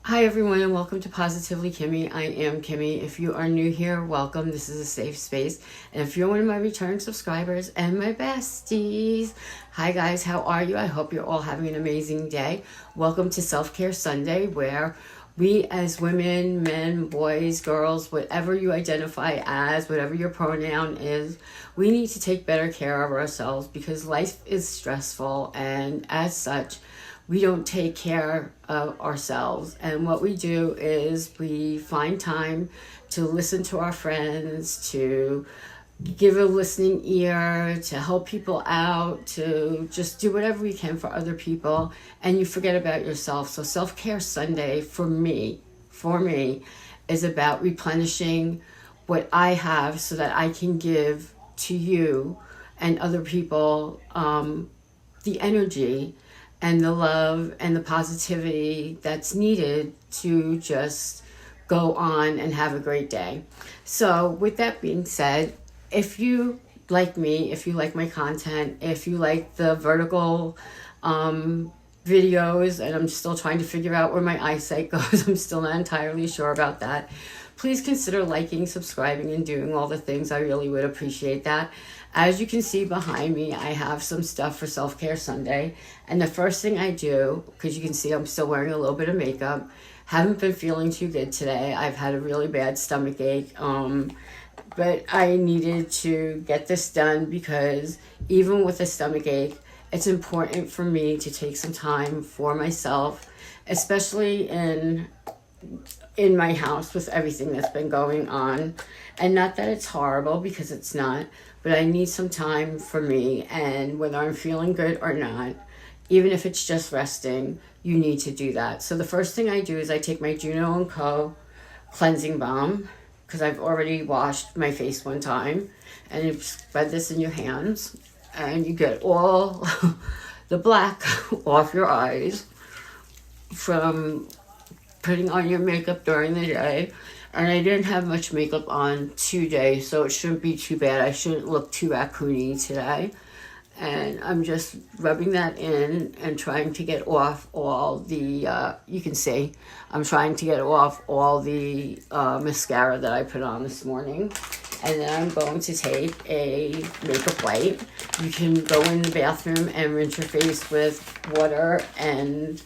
Hi everyone and welcome to Positively Kimmy. I am Kimmy. If you are new here, welcome. This is a safe space. And if you're one of my return subscribers and my besties, hi guys, how are you? I hope you're all having an amazing day. Welcome to Self-Care Sunday, where we as women, men, boys, girls, whatever you identify as, whatever your pronoun is, we need to take better care of ourselves because life is stressful, and as such, we don't take care of ourselves. And what we do is we find time to listen to our friends, to give a listening ear, to help people out, to just do whatever we can for other people, and you forget about yourself. So Self-Care Sunday for me, is about replenishing what I have so that I can give to you and other people the energy and the love and the positivity that's needed to just go on and have a great day. So with that being said, if you like me, if you like my content, if you like the vertical videos, and I'm still trying to figure out where my eyesight goes, I'm still not entirely sure about that, please consider liking, subscribing, and doing all the things. I really would appreciate that. As you can see behind me, I have some stuff for Self-Care Sunday. And the first thing I do, because you can see I'm still wearing a little bit of makeup, haven't been feeling too good today. I've had a really bad stomach ache. But I needed to get this done because even with a stomach ache, it's important for me to take some time for myself, especially in my house with everything that's been going on. And not that it's horrible, because it's not, but I need some time for me. And whether I'm feeling good or not, even if it's just resting, you need to do that. So the first thing I do is I take my Juno & Co. cleansing balm, because I've already washed my face one time, and you spread this in your hands and you get all the black off your eyes from putting on your makeup during the day. And I didn't have much makeup on today, so it shouldn't be too bad. I shouldn't look too raccoony today. And I'm just rubbing that in and trying to get off all the, you can see, I'm trying to get off all the mascara that I put on this morning. And then I'm going to take a makeup wipe. You can go in the bathroom and rinse your face with water and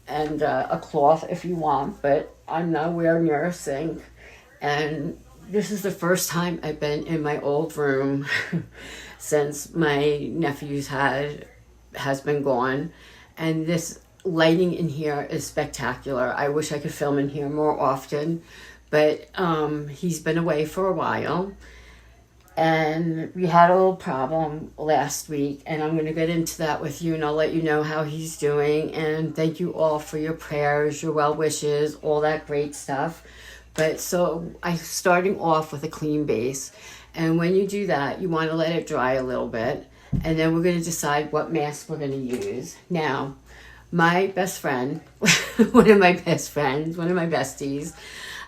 a cloth if you want, but I'm nowhere near a sink. And this is the first time I've been in my old room since my nephew's has been gone, and this lighting in here is spectacular. I wish I could film in here more often, but he's been away for a while, and we had a little problem last week, and I'm going to get into that with you, and I'll let you know how he's doing. And thank you all for your prayers, your well wishes, all that great stuff. But so I'm starting off with a clean base. And when you do that, you want to let it dry a little bit. And then we're going to decide what mask we're going to use. Now, my best friend, one of my besties,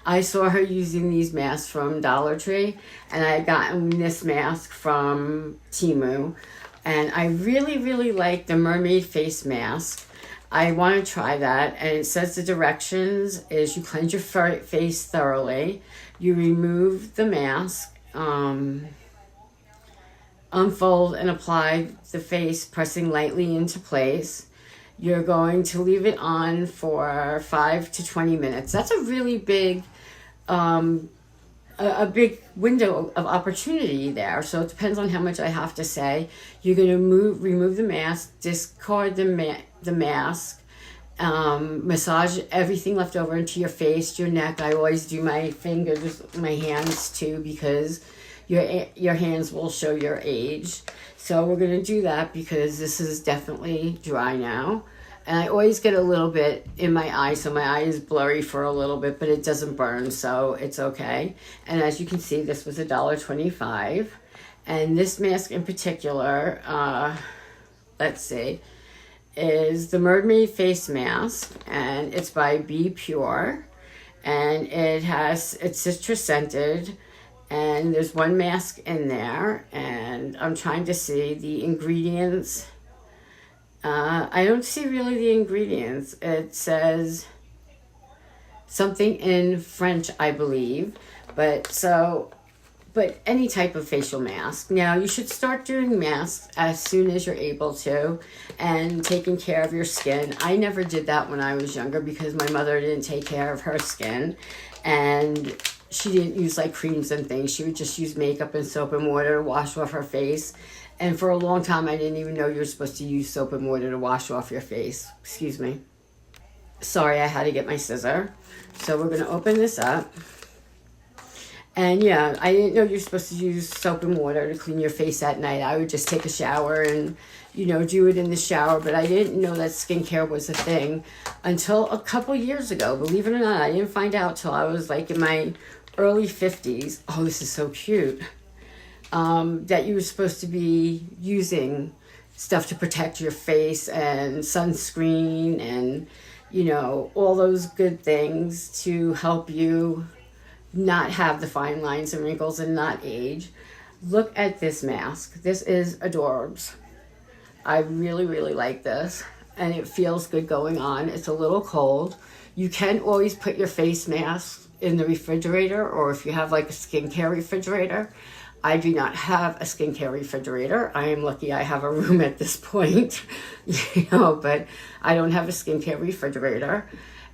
I saw her using these masks from Dollar Tree, and I had gotten this mask from Temu, and I really, really like the mermaid face mask. I want to try that, and it says the directions is you cleanse your face thoroughly, you remove the mask, unfold and apply the face, pressing lightly into place. You're going to leave it on for 5 to 20 minutes. That's a really big a big window of opportunity there. So it depends on how much I have to say. You're going to remove the mask, discard the mask, massage everything left over into your face, your neck. I always do my fingers, my hands too, because your hands will show your age. So we're going to do that because this is definitely dry now. And I always get a little bit in my eye, so my eye is blurry for a little bit, but it doesn't burn, so it's okay. And as you can see, this was $1.25. And this mask in particular, let's see, is the Mermaid Face Mask, and it's by Be Pure. And it's citrus scented, and there's one mask in there, and I'm trying to see the ingredients. I don't see really the ingredients. It says something in French, I believe. But any type of facial mask. Now, you should start doing masks as soon as you're able to and taking care of your skin. I never did that when I was younger because my mother didn't take care of her skin, and she didn't use like creams and things. She would just use makeup and soap and water to wash off her face. And for a long time, I didn't even know you were supposed to use soap and water to wash off your face. Excuse me. Sorry, I had to get my scissor. So we're going to open this up. And yeah, I didn't know you're supposed to use soap and water to clean your face at night. I would just take a shower and, do it in the shower. But I didn't know that skincare was a thing until a couple years ago. Believe it or not, I didn't find out till I was like in my early 50s. Oh, this is so cute. That you were supposed to be using stuff to protect your face and sunscreen and, all those good things to help you not have the fine lines and wrinkles and not age. Look at this mask. This is adorbs. I really, really like this, and it feels good going on. It's a little cold. You can always put your face mask in the refrigerator, or if you have like a skincare refrigerator. I do not have a skincare refrigerator. I am lucky I have a room at this point, but I don't have a skincare refrigerator.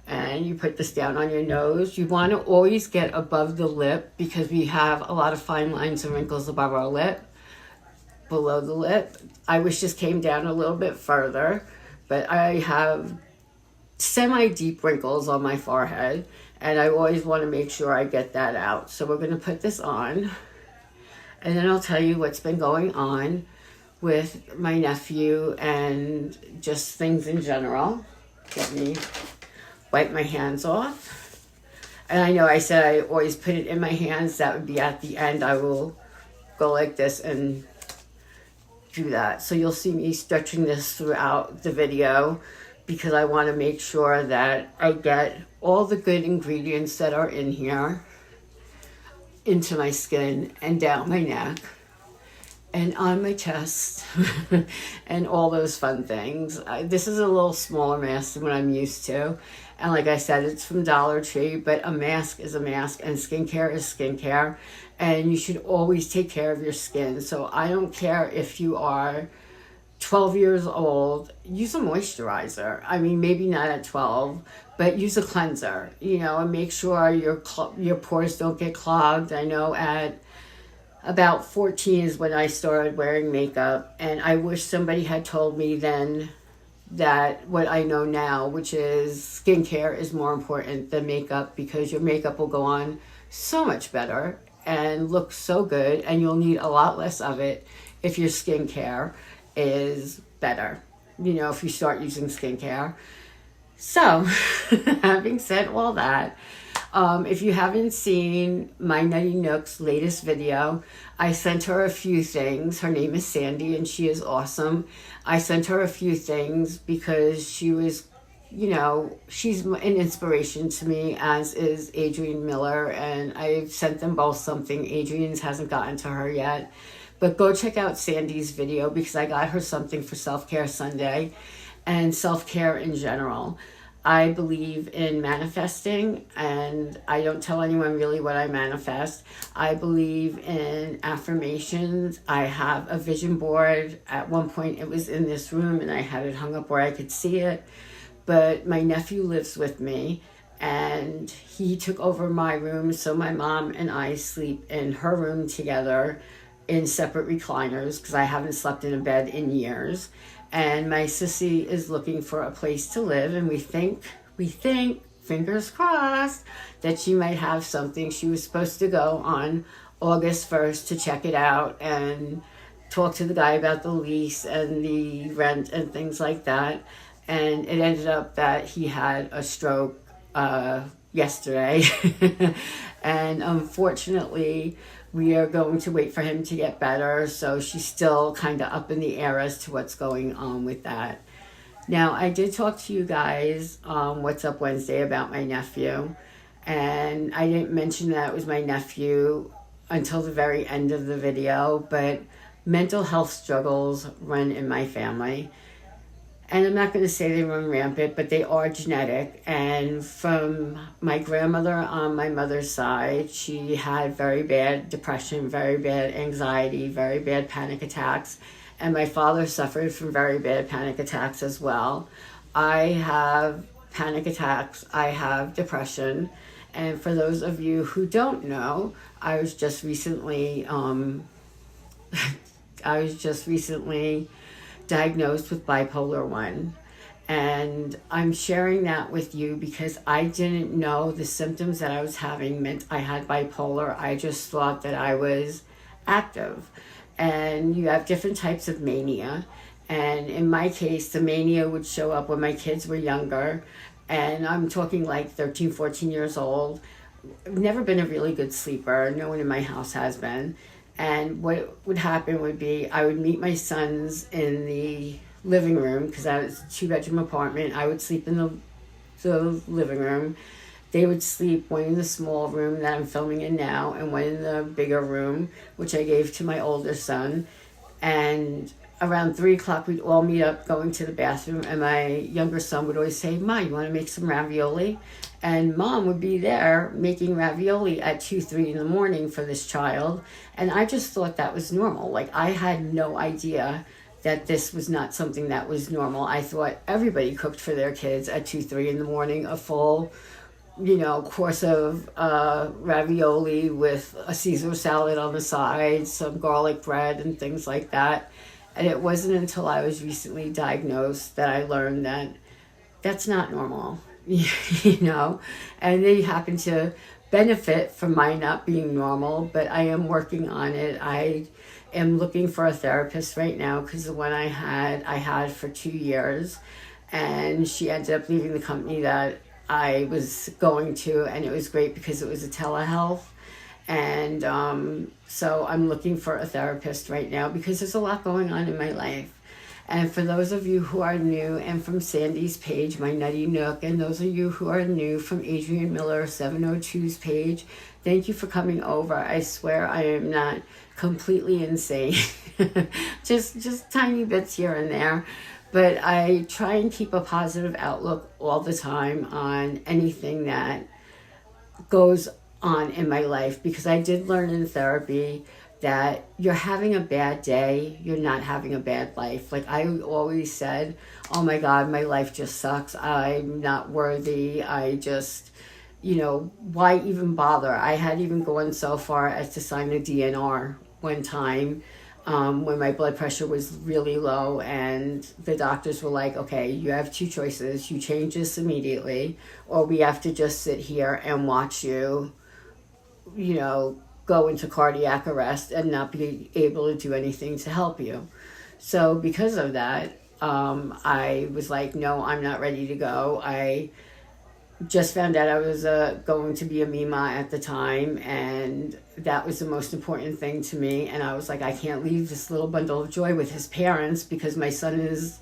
And you put this down on your nose. You want to always get above the lip because we have a lot of fine lines and wrinkles above our lip, below the lip. I wish this came down a little bit further, but I have semi-deep wrinkles on my forehead, and I always want to make sure I get that out. So we're going to put this on, and then I'll tell you what's been going on with my nephew and just things in general. Let me wipe my hands off. And I know I said I always put it in my hands. That would be at the end. I will go like this and do that. So you'll see me stretching this throughout the video because I want to make sure that I get all the good ingredients that are in here into my skin and down my neck and on my chest and all those fun things. This is a little smaller mask than what I'm used to. And like I said, it's from Dollar Tree, but a mask is a mask and skincare is skincare. And you should always take care of your skin. So I don't care if you are 12 years old, use a moisturizer. I mean, maybe not at 12, but use a cleanser, and make sure your pores don't get clogged. I know at about 14 is when I started wearing makeup, and I wish somebody had told me then that what I know now, which is skincare is more important than makeup because your makeup will go on so much better and look so good, and you'll need a lot less of it if your skincare is better, if you start using skincare. So, having said all that, if you haven't seen my Nutty Nook's latest video, I sent her a few things. Her name is Sandy, and she is awesome. I sent her a few things because she was, she's an inspiration to me, as is Adrienne Miller, and I've sent them both something. Adrienne's hasn't gotten to her yet. But go check out Sandy's video because I got her something for Self-Care Sunday and self-care in general. I believe in manifesting, and I don't tell anyone really what I manifest. I believe in affirmations. I have a vision board. At one point it was in this room and I had it hung up where I could see it. But my nephew lives with me and he took over my room, so my mom and I sleep in her room together in separate recliners because I haven't slept in a bed in years. And my sissy is looking for a place to live, and we think, fingers crossed, that she might have something. She was supposed to go on August 1st to check it out and talk to the guy about the lease and the rent and things like that. And it ended up that he had a stroke yesterday. And unfortunately, we are going to wait for him to get better. So she's still kind of up in the air as to what's going on with that. Now, I did talk to you guys What's Up Wednesday about my nephew. And I didn't mention that it was my nephew until the very end of the video. But mental health struggles run in my family. And I'm not going to say they run rampant, but they are genetic. And from my grandmother on my mother's side, she had very bad depression, very bad anxiety, very bad panic attacks. And my father suffered from very bad panic attacks as well. I have panic attacks, I have depression. And for those of you who don't know, I was just recently diagnosed with bipolar 1. And I'm sharing that with you because I didn't know the symptoms that I was having meant I had bipolar. I just thought that I was active. And you have different types of mania. And in my case, the mania would show up when my kids were younger. And I'm talking like 13, 14 years old. I've never been a really good sleeper. No one in my house has been. And what would happen would be I would meet my sons in the living room because I was a 2-bedroom apartment. I would sleep in the living room. They would sleep one in the small room that I'm filming in now and one in the bigger room, which I gave to my older son. And around 3 o'clock, we'd all meet up going to the bathroom. And my younger son would always say, "Ma, you want to make some ravioli?" And Mom would be there making ravioli at 2, 3 in the morning for this child. And I just thought that was normal. Like, I had no idea that this was not something that was normal. I thought everybody cooked for their kids at 2, 3 in the morning, a full, course of ravioli with a Caesar salad on the side, some garlic bread and things like that. And it wasn't until I was recently diagnosed that I learned that that's not normal. And they happen to benefit from my not being normal, but I am working on it. I am looking for a therapist right now because the one I had for 2 years, and she ended up leaving the company that I was going to, and it was great because it was a telehealth. And so I'm looking for a therapist right now because there's a lot going on in my life. And for those of you who are new and from Sandy's page, my Nutty Nook, and those of you who are new from Adrian Miller 702's page, thank you for coming over. I swear I am not completely insane. just tiny bits here and there. But I try and keep a positive outlook all the time on anything that goes on in my life, because I did learn in therapy that you're having a bad day, you're not having a bad life. Like I always said, oh my God, my life just sucks. I'm not worthy. I just, why even bother? I had even gone so far as to sign a DNR one time when my blood pressure was really low, and the doctors were like, okay, you have 2 choices. You change this immediately, or we have to just sit here and watch you, go into cardiac arrest and not be able to do anything to help you. So because of that, I was like, no, I'm not ready to go. I just found out I was going to be a Mima at the time, and that was the most important thing to me. And I was like, I can't leave this little bundle of joy with his parents, because my son is,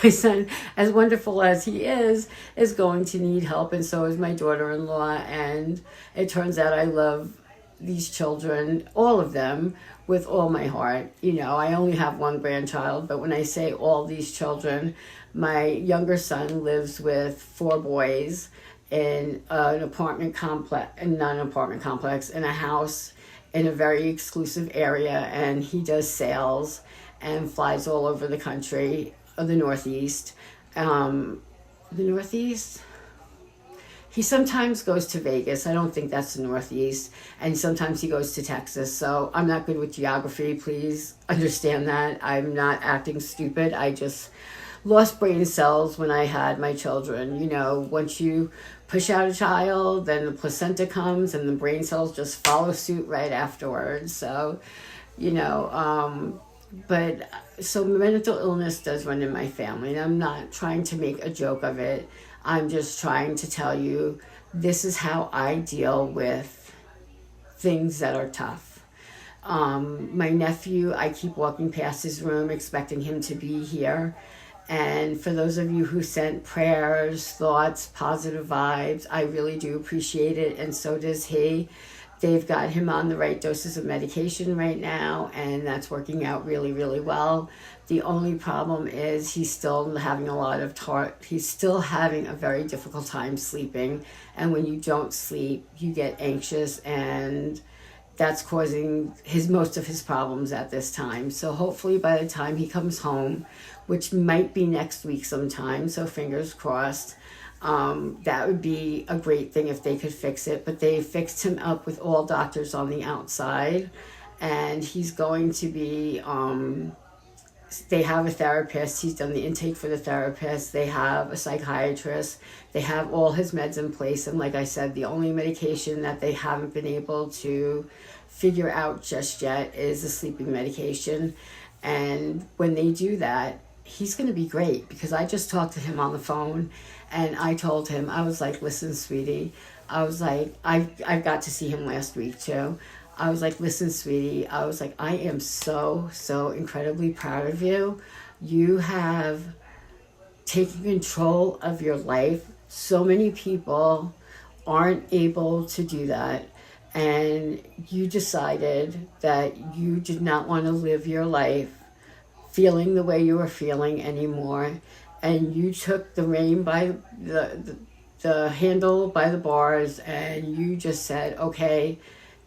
my son, as wonderful as he is going to need help, and so is my daughter-in-law. And it turns out I love these children, all of them, with all my heart. I only have 1 grandchild, but when I say all these children, my younger son lives with 4 boys in an apartment complex, and not an apartment complex, in a house in a very exclusive area, and he does sales and flies all over the country, the Northeast. He sometimes goes to Vegas. I don't think that's the Northeast. And sometimes he goes to Texas. So I'm not good with geography. Please understand that. I'm not acting stupid. I just lost brain cells when I had my children. Once you push out a child, then the placenta comes and the brain cells just follow suit right afterwards. So, but so mental illness does run in my family. And I'm not trying to make a joke of it. I'm just trying to tell you, this is how I deal with things that are tough. My nephew, I keep walking past his room expecting him to be here. And for those of you who sent prayers, thoughts, positive vibes, I really do appreciate it. And so does he. They've got him on the right doses of medication right now, and that's working out really, really well. The only problem is he's still having he's still having a very difficult time sleeping. And when you don't sleep, you get anxious, and that's causing most of his problems at this time. So hopefully by the time he comes home, which might be next week sometime, so fingers crossed, that would be a great thing if they could fix it. But they fixed him up with all doctors on the outside, and he's going to be, they have a therapist. He's done the intake for the therapist. They have a psychiatrist. They have all his meds in place. And like I said, the only medication that they haven't been able to figure out just yet is the sleeping medication. And when they do that, he's going to be great, because I just talked to him on the phone, and I told him, I was like, listen, sweetie, I was like, I got to see him last week too. I was like, listen, sweetie, I was like, I am so, so incredibly proud of you. You have taken control of your life. So many people aren't able to do that. And you decided that you did not want to live your life feeling the way you were feeling anymore. And you took the rein by the handle by the bars, and you just said, okay,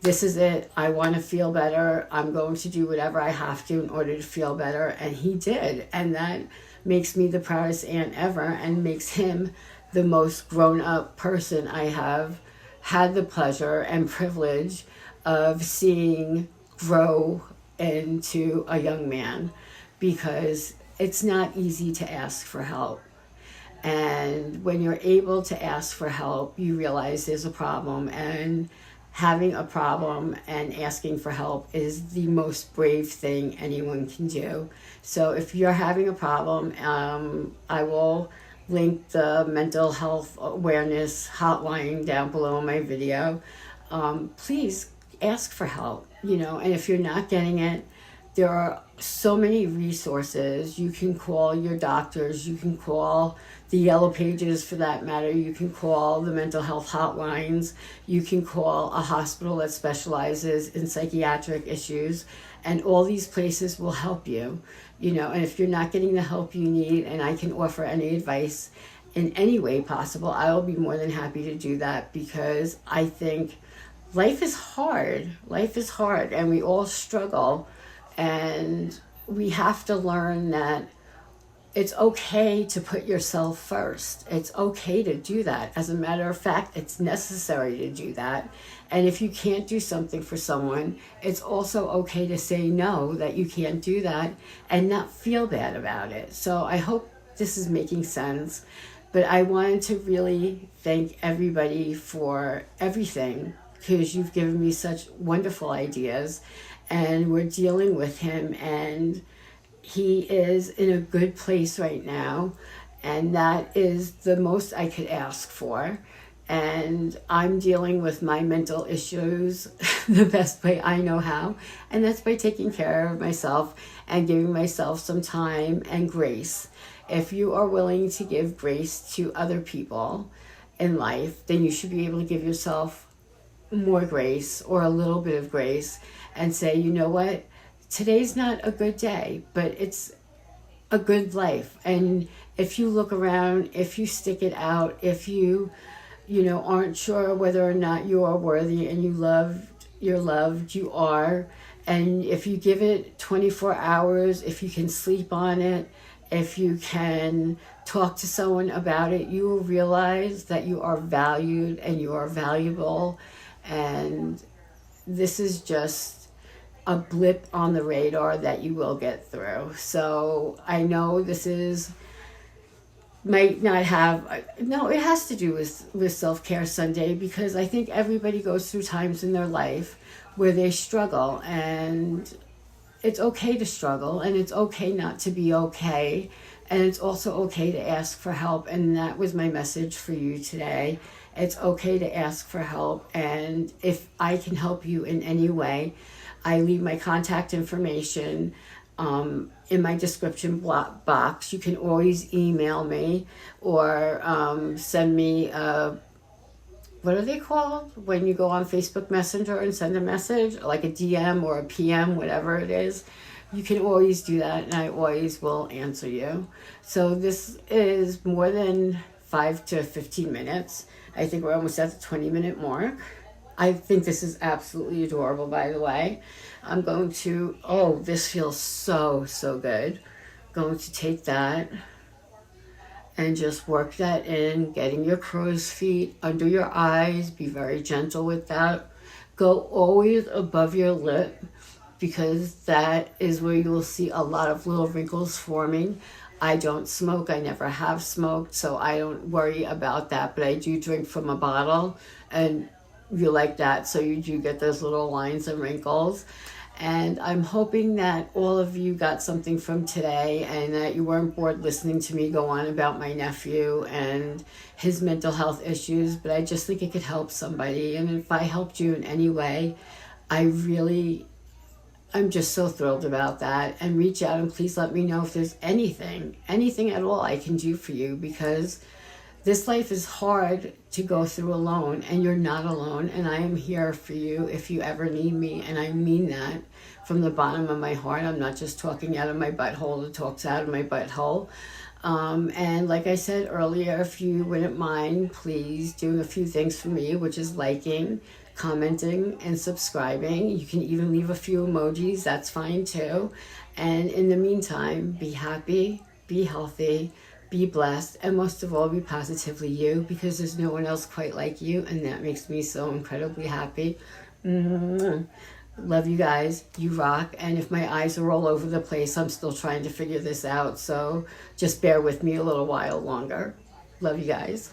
this is it. I want to feel better. I'm going to do whatever I have to in order to feel better. And he did. And that makes me the proudest aunt ever, and makes him the most grown-up person I have had the pleasure and privilege of seeing grow into a young man, because it's not easy to ask for help. And when you're able to ask for help, you realize there's a problem, and having a problem and asking for help is the most brave thing anyone can do. So if you're having a problem, I will link the mental health awareness hotline down below in my video. Please ask for help, and if you're not getting it, there are so many resources. You can call your doctors, you can call the Yellow Pages for that matter, you can call the mental health hotlines, you can call a hospital that specializes in psychiatric issues, and all these places will help you, and if you're not getting the help you need, and I can offer any advice in any way possible, I will be more than happy to do that, because I think life is hard, and we all struggle. And we have to learn that it's okay to put yourself first. It's okay to do that. As a matter of fact, it's necessary to do that. And if you can't do something for someone, it's also okay to say no, that you can't do that, and not feel bad about it. So I hope this is making sense. But I wanted to really thank everybody for everything, because you've given me such wonderful ideas. And we're dealing with him, and he is in a good place right now, and that is the most I could ask for. And I'm dealing with my mental issues the best way I know how, and that's by taking care of myself and giving myself some time and grace. If you are willing to give grace to other people in life, then you should be able to give yourself more grace, or a little bit of grace, and say, you know what, today's not a good day, but it's a good life. And if you look around, if you stick it out, if you aren't sure whether or not you are worthy and you're loved, you are. And if you give it 24 hours, if you can sleep on it, if you can talk to someone about it, you will realize that you are valued and you are valuable. And this is just a blip on the radar that you will get through. So I know this might not have, no, it has to do with Self-Care Sunday, because I think everybody goes through times in their life where they struggle, and it's okay to struggle, and it's okay not to be okay, and it's also okay to ask for help. And that was my message for you today. It's okay to ask for help, and if I can help you in any way, I leave my contact information in my description box. You can always email me, or send me a what are they called? When you go on Facebook Messenger and send a message, like a DM or a PM, whatever it is. You can always do that, and I always will answer you. So this is more than 5 to 15 minutes. I think we're almost at the 20-minute mark. I think this is absolutely adorable, by the way. I'm going to, oh, this feels so, so good. Going to take that and just work that in, getting your crow's feet under your eyes. Be very gentle with that. Go always above your lip, because that is where you will see a lot of little wrinkles forming. I don't smoke. I never have smoked, so I don't worry about that. But I do drink from a bottle, and you like that, so you do get those little lines and wrinkles. And I'm hoping that all of you got something from today, and that you weren't bored listening to me go on about my nephew and his mental health issues. But I just think it could help somebody. And if I helped you in any way, I'm just so thrilled about that. And reach out and please let me know if there's anything at all I can do for you, because this life is hard to go through alone, and you're not alone. And I am here for you if you ever need me. And I mean that from the bottom of my heart. I'm not just talking out of my butthole. It talks out of my butthole. And like I said earlier, if you wouldn't mind, please doing a few things for me, which is liking, commenting, and subscribing. You can even leave a few emojis. That's fine too. And in the meantime, be happy, be healthy, be blessed, and most of all, be positively you, because there's no one else quite like you, and that makes me so incredibly happy. Love you guys. You rock. And if my eyes are all over the place, I'm still trying to figure this out, so just bear with me a little while longer. Love you guys.